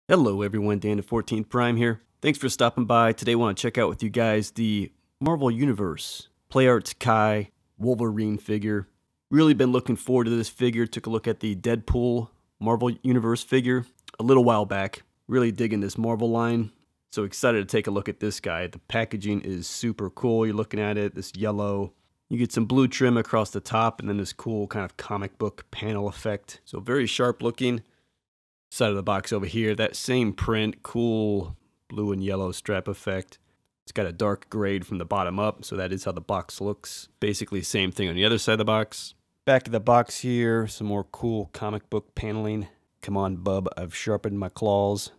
Hello everyone, Dan the 14th Prime here. Thanks for stopping by. Today I want to check out with you guys the Marvel Universe Play Arts Kai Wolverine figure. Really been looking forward to this figure. Took a look at the Deadpool Marvel Universe figure a little while back. Really digging this Marvel line. So excited to take a look at this guy. The packaging is super cool. You're looking at it, this yellow. You get some blue trim across the top and then this cool kind of comic book panel effect. So very sharp looking. Side of the box over here, that same print, cool blue and yellow strap effect. It's got a dark grade from the bottom up, so that is how the box looks. Basically same thing on the other side of the box. Back of the box here, some more cool comic book paneling. Come on, bub, I've sharpened my claws.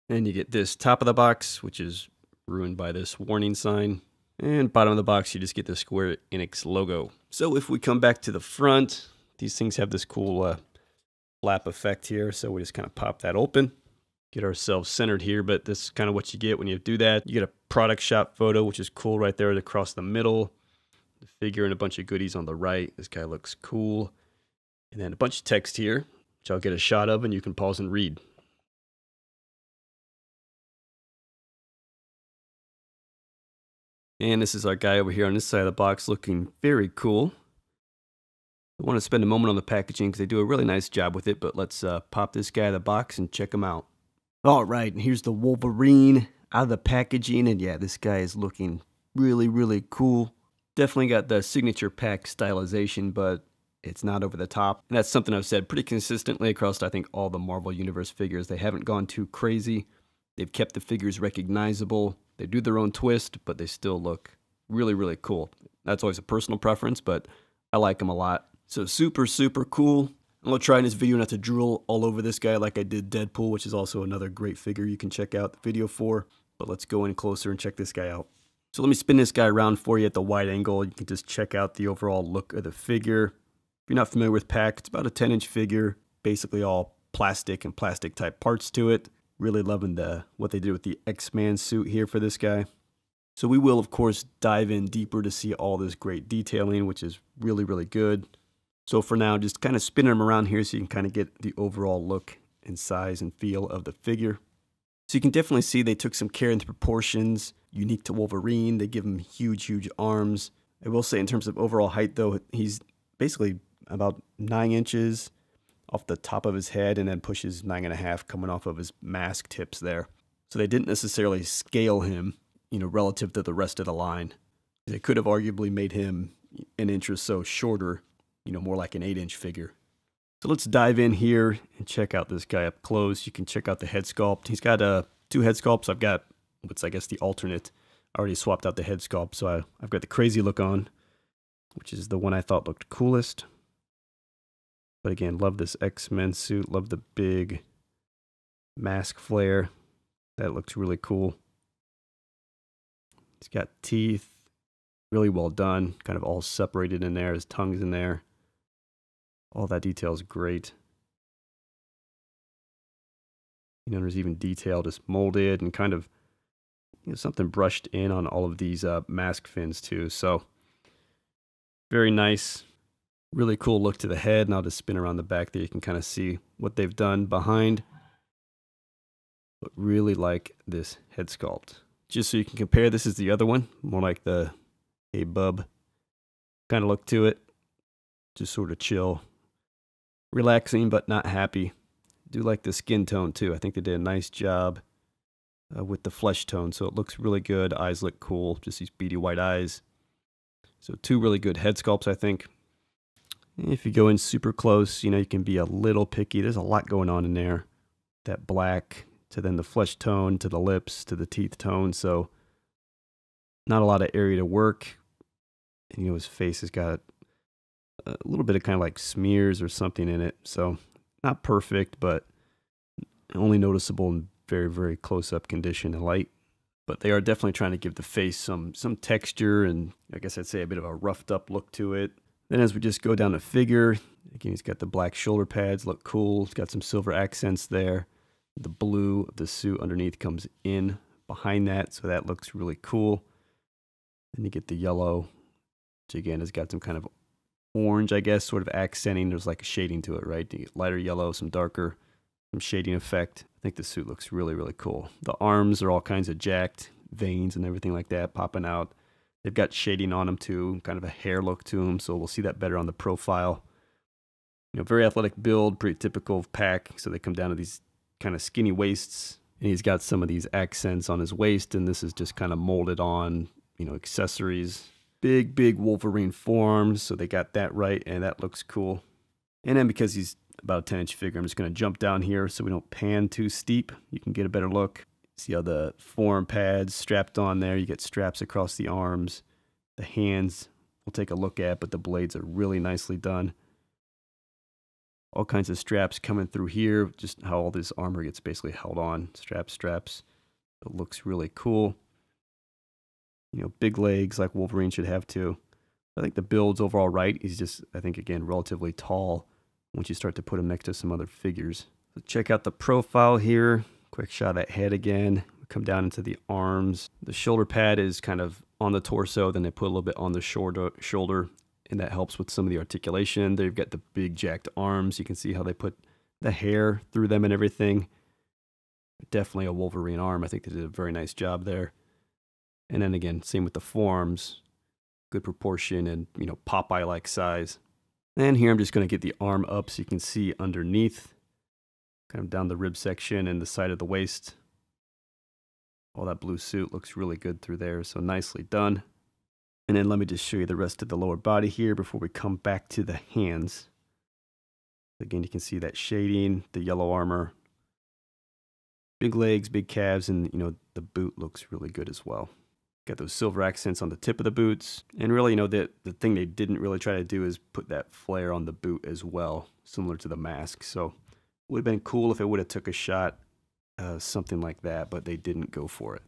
And you get this top of the box, which is ruined by this warning sign. And bottom of the box, you just get the Square Enix logo. So if we come back to the front, these things have this cool flap effect here, so we just kind of pop that open, get ourselves centered here. But this is kind of what you get when you do that. You get a product shot photo, which is cool right there across the middle, the figure and a bunch of goodies on the right. This guy looks cool. And then a bunch of text here, which I'll get a shot of and you can pause and read. And this is our guy over here on this side of the box, looking very cool. I want to spend a moment on the packaging because they do a really nice job with it, but let's pop this guy out of the box and check him out. All right, and here's the Wolverine out of the packaging, and yeah, this guy is looking really, really cool. Definitely got the signature PAK stylization, but it's not over the top. And that's something I've said pretty consistently across, I think, all the Marvel Universe figures. They haven't gone too crazy. They've kept the figures recognizable. They do their own twist, but they still look really, really cool. That's always a personal preference, but I like them a lot. So super, super cool. I'm going to try in this video not to drool all over this guy like I did Deadpool, which is also another great figure you can check out the video for. But let's go in closer and check this guy out. So let me spin this guy around for you at the wide angle. You can just check out the overall look of the figure. If you're not familiar with PAK, it's about a 10-inch figure. Basically all plastic and plastic type parts to it. Really loving what they did with the X-Man suit here for this guy. So we will, of course, dive in deeper to see all this great detailing, which is really, really good. So for now, just kind of spinning them around here so you can kind of get the overall look and size and feel of the figure. So you can definitely see they took some care in the proportions, unique to Wolverine. They give him huge, huge arms. I will say in terms of overall height, though, he's basically about 9 inches off the top of his head and then pushes 9.5 coming off of his mask tips there. So they didn't necessarily scale him, relative to the rest of the line. They could have arguably made him an inch or so shorter, more like an 8-inch figure. So let's dive in here and check out this guy up close. You can check out the head sculpt. He's got 2 head sculpts. I've got what's, I guess, the alternate. I already swapped out the head sculpt, so I've got the crazy look on, which is the one I thought looked coolest. But again, love this X-Men suit. Love the big mask flare. That looks really cool. He's got teeth. Really well done. Kind of all separated in there. His tongue's in there. All that detail is great. There's even detail just molded and kind of something brushed in on all of these mask fins too. So very nice. Really cool look to the head. And I'll just spin around the back there. You can kind of see what they've done behind. But really like this head sculpt. Just so you can compare, this is the other one. More like the hey bub kind of look to it. Just sort of chill. Relaxing but not happy. Do like the skin tone too. I think they did a nice job with the flesh tone. So it looks really good. Eyes look cool. Just these beady white eyes. So 2 really good head sculpts, I think. If you go in super close, you can be a little picky. There's a lot going on in there. That black to then the flesh tone to the lips to the teeth tone. So not a lot of area to work. And his face has got a little bit of kind of like smears or something in it. So not perfect, but only noticeable in very, very close-up condition and light. But they are definitely trying to give the face some texture and I guess I'd say a bit of a roughed up look to it. Then as we just go down the figure, again, he's got the black shoulder pads, look cool. He's got some silver accents there. The blue of the suit underneath comes in behind that, so that looks really cool. Then you get the yellow, which again has got some kind of orange, I guess, sort of accenting. There's like a shading to it, right? You get lighter yellow, some darker, some shading effect. I think the suit looks really, really cool. The arms are all kinds of jacked, veins and everything like that popping out. They've got shading on them too, kind of a hair look to them, so we'll see that better on the profile. You know, very athletic build, pretty typical of PAK, so they come down to these kind of skinny waists, and he's got some of these accents on his waist, and this is just kind of molded on, you know, accessories. Big, big Wolverine forearms, so they got that right, and that looks cool. And then because he's about a 10-inch figure, I'm just going to jump down here so we don't pan too steep. You can get a better look. See how the forearm pads strapped on there. You get straps across the arms. The hands we'll take a look at, but the blades are really nicely done. All kinds of straps coming through here. Just how all this armor gets basically held on. Straps. It looks really cool. You know, big legs like Wolverine should have too. I think the build's overall right. He's just, I think, again, relatively tall once you start to put him next to some other figures. So check out the profile here. Quick shot of that head again. We come down into the arms. The shoulder pad is kind of on the torso, then they put a little bit on the shoulder, and that helps with some of the articulation. They've got the big jacked arms. You can see how they put the hair through them and everything. Definitely a Wolverine arm. I think they did a very nice job there. And then again, same with the forearms. Good proportion and, you know, Popeye-like size. And here I'm just going to get the arm up so you can see underneath. Kind of down the rib section and the side of the waist. All that blue suit looks really good through there, so nicely done. And then let me just show you the rest of the lower body here before we come back to the hands. Again, you can see that shading, the yellow armor. Big legs, big calves, and, you know, the boot looks really good as well. Got those silver accents on the tip of the boots. And really, you know, the thing they didn't really try to do is put that flare on the boot as well, similar to the mask. So would have been cool if it would have took a shot, something like that, but they didn't go for it.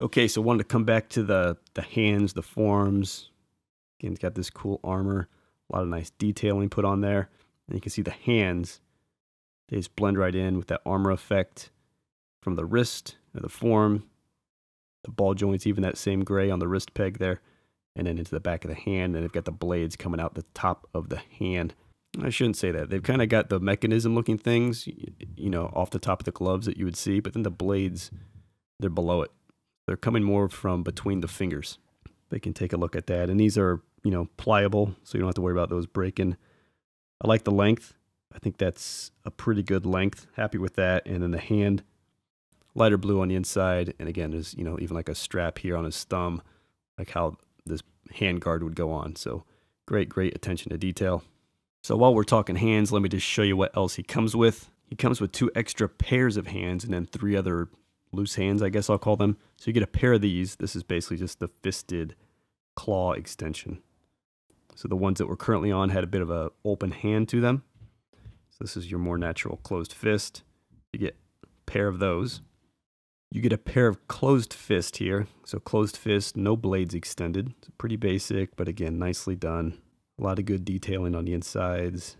Okay, so wanted to come back to the hands, the forearms. Again, it's got this cool armor, a lot of nice detailing put on there. And you can see the hands, they just blend right in with that armor effect from the wrist, or the forearm, the ball joints, even that same gray on the wrist peg there, and then into the back of the hand, and they've got the blades coming out the top of the hand. I shouldn't say that. They've kind of got the mechanism looking things, you know, off the top of the gloves that you would see, but then the blades, they're below it. They're coming more from between the fingers. They can take a look at that. And these are, you know, pliable, so you don't have to worry about those breaking. I like the length. I think that's a pretty good length. Happy with that. And then the hand, lighter blue on the inside. And again, there's, you know, even like a strap here on his thumb, like how this hand guard would go on. So great attention to detail. So while we're talking hands, let me just show you what else he comes with. He comes with 2 extra pairs of hands and then 3 other loose hands, I guess I'll call them. So you get a pair of these. This is basically just the fisted claw extension. So the ones that we're currently on had a bit of an open hand to them. So this is your more natural closed fist. You get a pair of those. You get a pair of closed fist here. So closed fist, no blades extended. It's pretty basic, but again, nicely done. A lot of good detailing on the insides.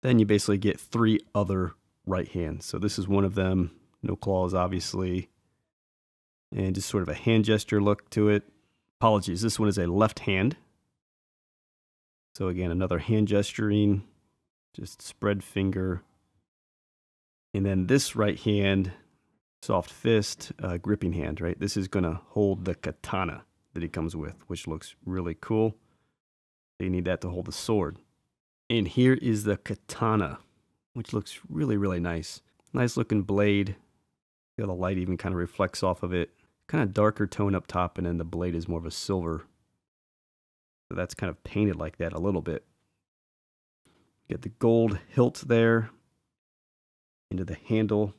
Then you basically get 3 other right hands. So this is one of them. No claws, obviously. And just sort of a hand gesture look to it. Apologies, this one is a left hand. So again, another hand gesturing. Just spread finger. And then this right hand, soft fist, gripping hand, right? This is going to hold the katana that he comes with, which looks really cool. You need that to hold the sword. And here is the katana, which looks really nice. Nice looking blade. The light even kind of reflects off of it. Kind of darker tone up top, and then the blade is more of a silver. So that's kind of painted like that a little bit. Get the gold hilt there into the handle.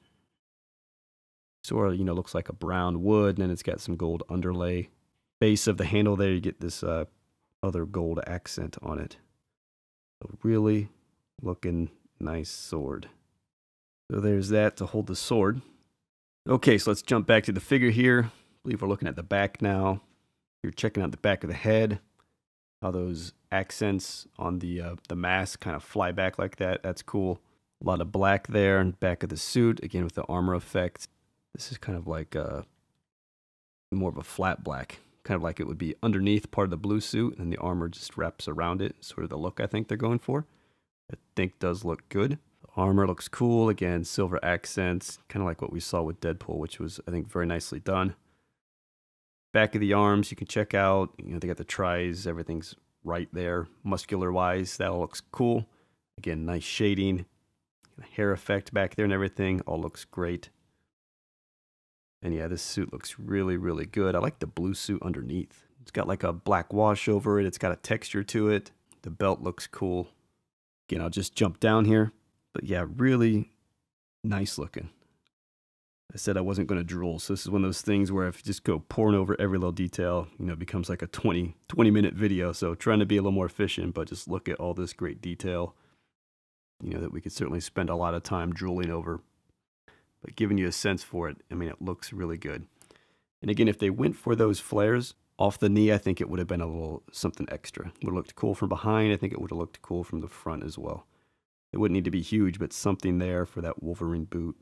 Sort of, you know, looks like a brown wood, and then it's got some gold underlay. Base of the handle there, you get this other gold accent on it. So really looking nice sword. So there's that to hold the sword. Okay, so let's jump back to the figure here. I believe we're looking at the back now. You're checking out the back of the head. How those accents on the mask kind of fly back like that. That's cool. A lot of black there and back of the suit, again with the armor effect. This is kind of like more of a flat black. Kind of like it would be underneath part of the blue suit, and the armor just wraps around it. Sort of the look I think they're going for. I think does look good. The armor looks cool. Again, silver accents, kind of like what we saw with Deadpool, which was, I think, very nicely done. Back of the arms, you can check out, they got the tries, everything's right there. Muscular-wise, that all looks cool. Again, nice shading, hair effect back there and everything, all looks great. And yeah, this suit looks really, really good. I like the blue suit underneath. It's got like a black wash over it. It's got a texture to it. The belt looks cool. Again, I'll just jump down here. But yeah, really nice looking. I said I wasn't going to drool, so this is one of those things where if you just go pouring over every little detail, it becomes like a 20-minute video. So trying to be a little more efficient, but just look at all this great detail, that we could certainly spend a lot of time drooling over. But giving you a sense for it, it looks really good. And again, if they went for those flares off the knee, I think it would have been a little something extra. It would have looked cool from behind. I think it would have looked cool from the front as well. It wouldn't need to be huge, but something there for that Wolverine boot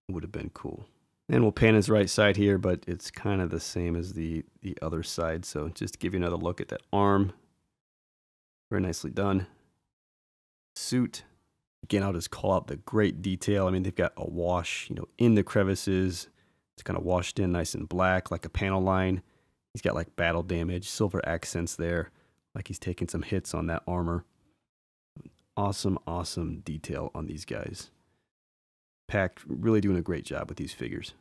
would have been cool. And we'll pan his right side here, but it's kind of the same as the other side. So just to give you another look at that arm. Very nicely done. Suit. Again, I'll just call out the great detail. They've got a wash, in the crevices. It's kind of washed in nice and black, like a panel line. He's got like battle damage, silver accents there, like he's taking some hits on that armor. Awesome, awesome detail on these guys. PAK really doing a great job with these figures.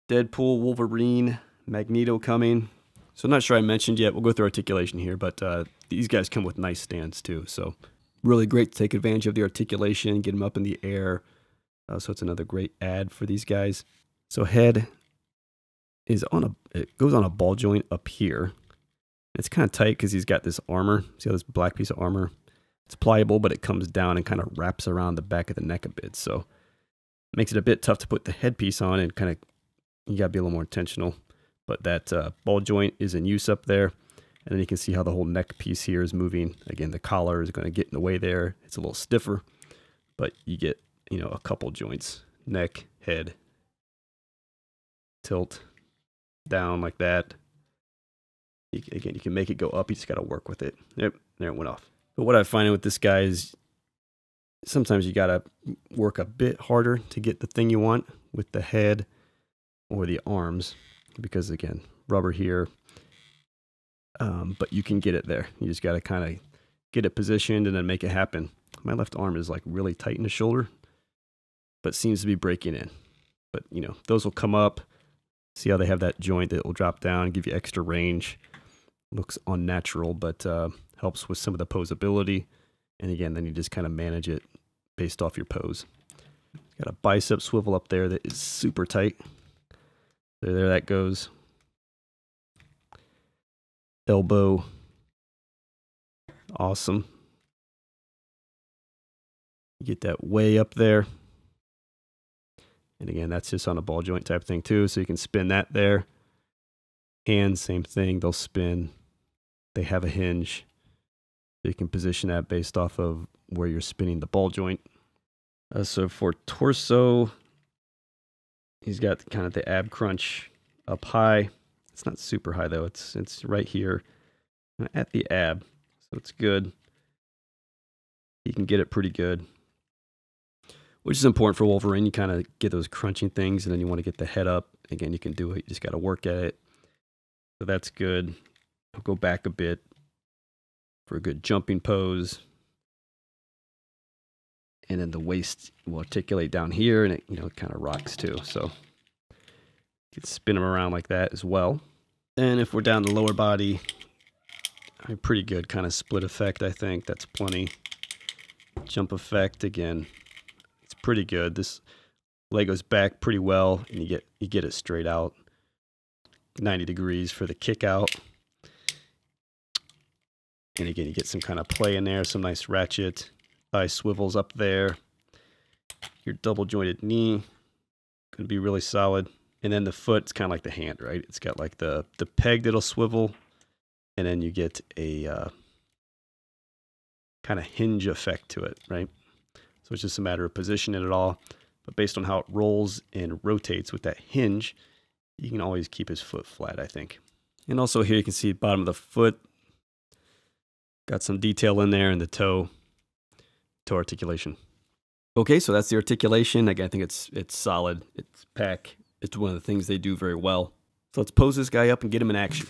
Deadpool, Wolverine, Magneto coming. So I'm not sure I mentioned yet. We'll go through articulation here, but these guys come with nice stands too. So really great to take advantage of the articulation, get them up in the air. So it's another great add for these guys. So head is it goes on a ball joint up here. It's kind of tight because he's got this armor. See how this black piece of armor? It's pliable, but it comes down and kind of wraps around the back of the neck a bit. So it makes it a bit tough to put the headpiece on, and kind of, you got to be a little more intentional. But that ball joint is in use up there. And then you can see how the whole neck piece here is moving. Again, the collar is going to get in the way there. It's a little stiffer, but you get, a couple joints. Neck, head, tilt, down like that. Again, you can make it go up. You just got to work with it. Yep, there it went off. But what I find with this guy is sometimes you got to work a bit harder to get the thing you want with the head or the arms. Because again, rubber here. But you can get it there. You just got to kind of get it positioned and then make it happen. My left arm is like really tight in the shoulder, but seems to be breaking in. But, those will come up. See how they have that joint that will drop down and give you extra range. Looks unnatural, but helps with some of the posability. And again, then you just kind of manage it based off your pose. Got a bicep swivel up there that is super tight. There that goes. Elbow. Awesome. You get that way up there. And again, that's just on a ball joint type thing too. So you can spin that there. Hands, same thing. They'll spin. They have a hinge. So you can position that based off of where you're spinning the ball joint. So for torso, he's got kind of the ab crunch up high. It's not super high though. It's right here at the ab. So it's good. You can get it pretty good. Which is important for Wolverine. You kind of get those crunching things, and then you want to get the head up. Again, you can do it. You just got to work at it. So that's good. I'll go back a bit for a good jumping pose. And then the waist will articulate down here, and it kind of rocks too. So you can spin them around like that as well. And if we're down the lower body, pretty good kind of split effect, I think. That's plenty. Jump effect again. Pretty good. This leg goes back pretty well, and you get it straight out. 90 degrees for the kick out. And again, you get some kind of play in there, some nice ratchet. Thigh swivels up there. Your double jointed knee going to be really solid. And then the foot's kind of like the hand, right? It's got like the peg that'll swivel, and then you get a kind of hinge effect to it, right? So it's just a matter of positioning it all. But based on how it rolls and rotates with that hinge, you can always keep his foot flat, I think. And also here you can see the bottom of the foot. Got some detail in there in the toe articulation. Okay, so that's the articulation. Again, I think it's solid. It's PAK. It's one of the things they do very well. So let's pose this guy up and get him in action.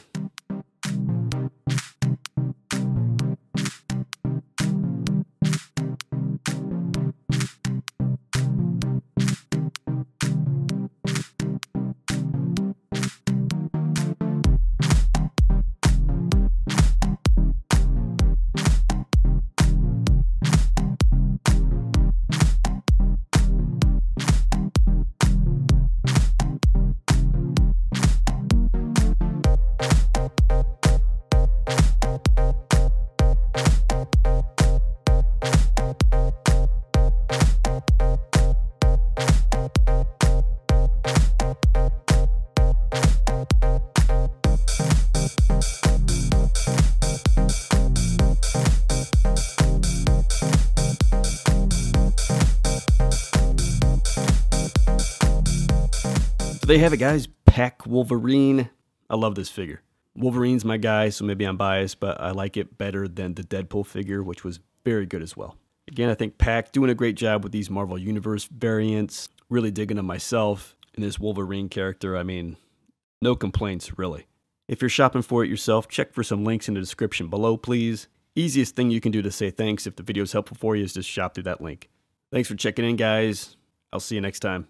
So there you have it, guys. PAK Wolverine. I love this figure. Wolverine's my guy, so maybe I'm biased, but I like it better than the Deadpool figure, which was very good as well. Again, I think PAK doing a great job with these Marvel Universe variants. Really digging them myself. And this Wolverine character, I mean, no complaints, really. If you're shopping for it yourself, check for some links in the description below, please. Easiest thing you can do to say thanks if the video is helpful for you is just shop through that link. Thanks for checking in, guys. I'll see you next time.